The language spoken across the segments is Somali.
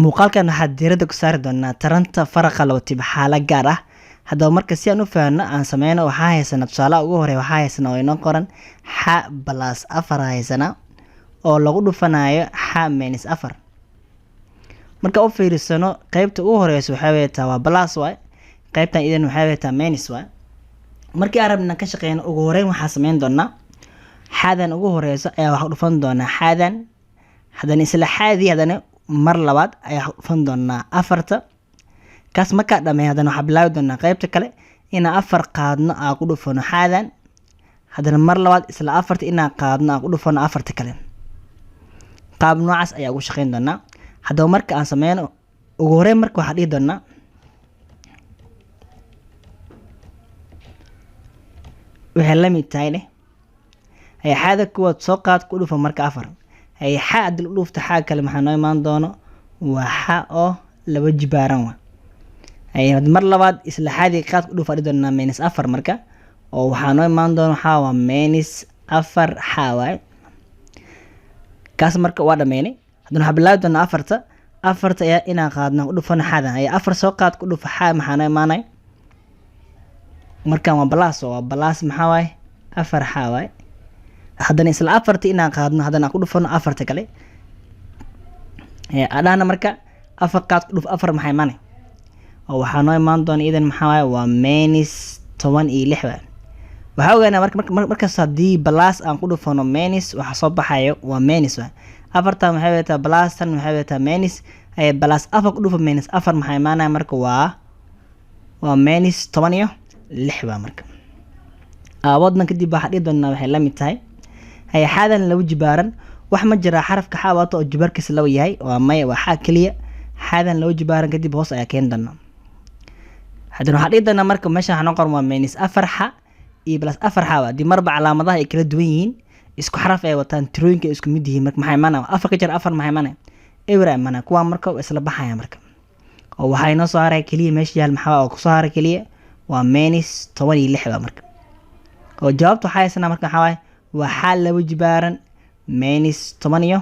Muuqaalkan waxaa diiradda ku saari doonaa taranta faraqa laba tibxaala gaar ah. Haddaba marka si aan u fahanno aan sameyno waxaa haysana tusaalaha ugu horeeya waxaa haysana oo inoo qoran x plus 4 haysana oo lagu dhufanayo x minus 4. Marka u fiirsano qaybta ugu horeysa waxay weeytaa waa plus y, qaybtan idan waxay weeytaa minus y. Markii aan rabna ka shaqeyno ugu horeyn waxaa sameyn doonaa xadan ugu horeysa ayaa wax u dhufan doonaa xadan, haddana isla xadii haddana mar labaad ayaa dhufan doonaa afarta. kaas markaa dhamay haddana waxaa bilaabi doonaa qaybta kale inaan afar qaadno aan ku dhufano xadan, haddana mar labaad isla afarta inaan qaadno aan ku dhufano afarta kale. qaab noocaas ayaa ugu shaqeyn doonaa. haddaba marka aan sameyno ugu horeyn marka waxaa dhihi doonaa waxay la mid tahay ay xada kuwaad soo qaad ku dhufan marka afar ay xad u dhufta xag kale maxaa noo imaan doono waa xa oo laba jibaaran waa ay mar labaad isla xadii qaad ku dhufa doonaa minus 4 marka oo waxaa noo imaan doono waxa waa minus 4 xa waay. kaas marka waa dhameynay haddana waxaa bilaabi doonaa afarta ayaa inaan qaadno ku dhufano xadan ay afar soo qaad ku dhufa xa maxaa noo imaanay markaan waa plus maxaa waay 4 xa waay. haddana isla afarta inaan qaadno haddana ku dhufano afarta kale adhaana marka afar qaad ku dhuf afar maxay imaanay oo waxaa noo imaan doona idan maxaa waay waa minus 16 waay. waxaa ogaanaa markaas haddii plus aan ku dhufano minus waxa soo baxayo waa minus waay. afartan waxay weetaa plus tan waxay weetaa minus ay plus afar ku dhufa minus afar maxay imaanaya marka waa minus 16 waa marka wadnan kadib waxaa dhihi doonaa waxay la mid tahay ay xadan laba jibaaran wax ma jira xarafka xa wato oo jibaarkiisa laba yahay waa may waa xa kaliya xadan laba jibaaran kadib hoos ayaa keen doonaa. haddana waxaa dhihi doonaa marka meesha waxaa noo qoran waa minus 4 xa iyo plus 4 xa waa haddii marba calaamadaha ay kala duwan yihiin isku xaraf ay wataan tirooyinka isku mid yihiin marka maxay imaanaya afar ka jira afar maxay imaanaya ewer imaanaya kuwaa marka isla baxaya marka oo waxaa inoo soo haray kaliya meesha yaal maxaa oo kusoo haray kaliya waa minus 16 waa marka oo jawaabtu waxaa haysanaa marka waxaa waaye waa xaal laba jibaaran minus 16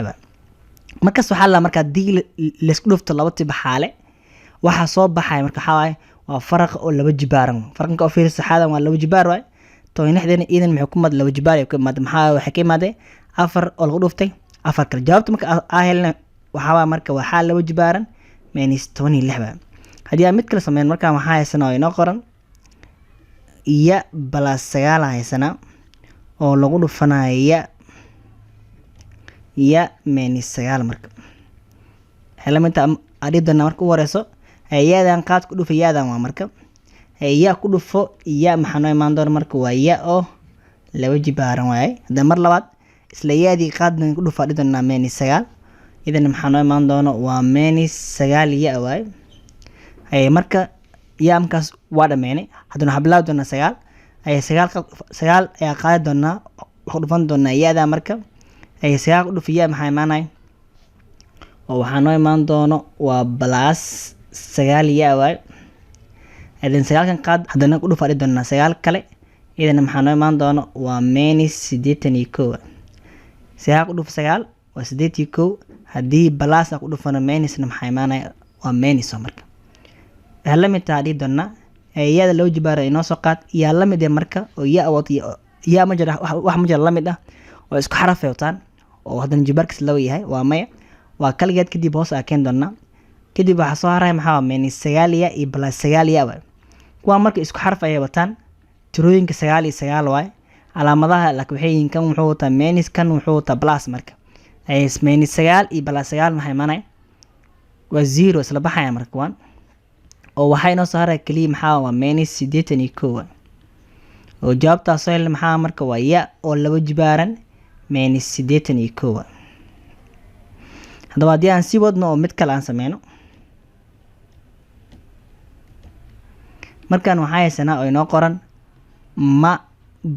waa. markaas waxaa la markaa haddii laisku dhufto laba tibxaale waxaa soo baxaya marka waxaa waaye waa faraqa oo laba jibaaran farqanka oo fiirisa xadan waa laba jibaar waay 16 idan maxay ku mad laba jibaar ay ku mad maxaa waxay ka imaadee afar oo lagu dhuftay afar kale. jawaabta marka aan helna waxaa waaye marka waa xaal laba jibaaran minus 16 waa. haddii aan mid kale sameyn markaan waxaa haysanaa oo inoo qoran iya plus 9 haysanaa oo lagu dhufanayo ya minus 9 marka elementa adidana marka u wareyso ayadan qaad ku dhufay yadan waa marka ya ku dhufo ya maxaa noo imaan doona marka waa ya oo laba jibaaran waay. haddana mar labaad isla yaadii qaadna ku dhufa adidana minus 9 idan maxaa noo imaan doona waa minus 9 ya waay. marka ya markaas waa dhameynay haddana waxaa bilaabi doonaa 9 ay 9 ayaa qaadi doonaa wax dhufan doonaa yaada marka ay 9 ku dhufiya maxay imaanay oo waxaa noo imaan doono waa plus 9 ya waay. idan 9 kan qaad haddana ku dhufa doonaa 9 kale idan maxaa noo imaan doono waa minus 81 9 ku dhuf 9 waa 81 haddii plus ku dhufano minus maxay imaanay waa minus marka waxaa la mid tahay doonaa iyada loo jibaara inoo soo qaad yaa la mid marka oo yaa ma jira wax ma jira la mid ah oo isku xaraf ay wataan oo haddana jibaarkiis laba yahay waa maya waa kaligeed kadib hoos aa keen doonaa kadib waxaa soo haray maxaa minus 9 ya iyo plus 9 ya waay. kuwaa marka isku xaraf ay wataan tirooyinka 9 iyo 9 waay calaamadaha laakiin waxay yihiin kan wuxuu wataa minus kan wuxuu wataa plus marka ay minus 9 iyo plus 9 maxay imaanay waa 0 isla baxaya marka kuwaan oo waxaa inoo soo haray kaliya maxaa waa minus 81 oo jawaabtaas oo maxaa marka waa ya oo laba jibaaran minus 81. haddaba haddii aan sii wadno oo mid kale aan sameyno markaan waxaa haysanaa oo inoo qoran ma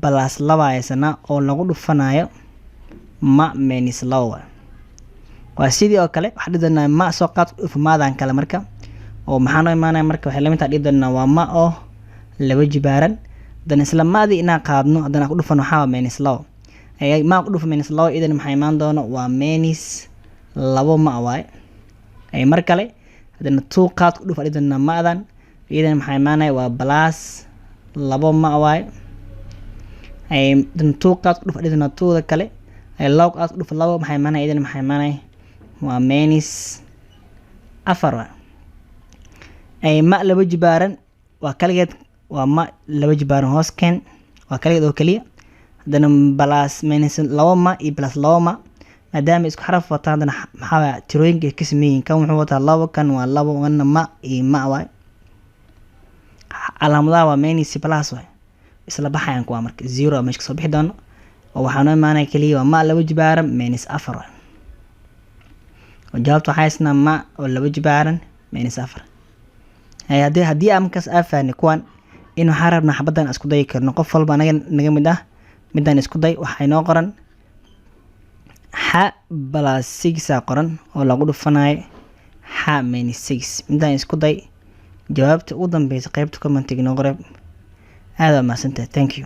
plus 2 haysanaa oo lagu dhufanayo ma minus 2 waa sidii oo kale waxaa dhihi doonaa ma soo qaad ku dhufa maadan kale marka oo maxaa noo imaanaya marka waxay la mid tahay dhihi doonaa waa ma oo laba jibaaran haddana isla maadii inaan qaadno haddana ku dhufano waxaa waa minus 2 ay ma ku dhufo minus 2 idan maxay imaan doono waa minus labo ma waay mar kale hadana 2 qaad ku dhuf adidana maadan iyadana maxay maanay waa plus 2 ma waay dan 2 qaad ku dhuf adidana 2 kale log qaad ku dhuf 2 maxay maanay iyadana maxay maanay waa minus 4 ma laba jibaaran waa kaligeed waa ma laba jibaaran hoos keen waa kaligeed oo kaliya hadana plus minus 2 ma iyo plus 2 ma maadaama isku xaraf wataan hadana maxaa tirooyinka ka sameeyeen kan wuxuu wataa 2 kan waa 2 wana ma iyo ma waay calaamadaha waa minus plus waay isla baxayaan kuwa marka 0 meesha soo bixi doono oo waxaan imaanay kaliya waa ma laba jibaaran minus 4 jawaabtu waxay isna ma oo laba jibaaran minus 4 hadii amkas afaan kuwan in waxa rabna xabadan isku day karno qof walba anaga naga mid ah midaan isku day waxay noo qoran xa plus 6 qoran oo lagu dhufanaay xa minus 6 midaan isku day jawaabta ugu dambeysay qaybta comment-iga noo qorab aad ma santa thank you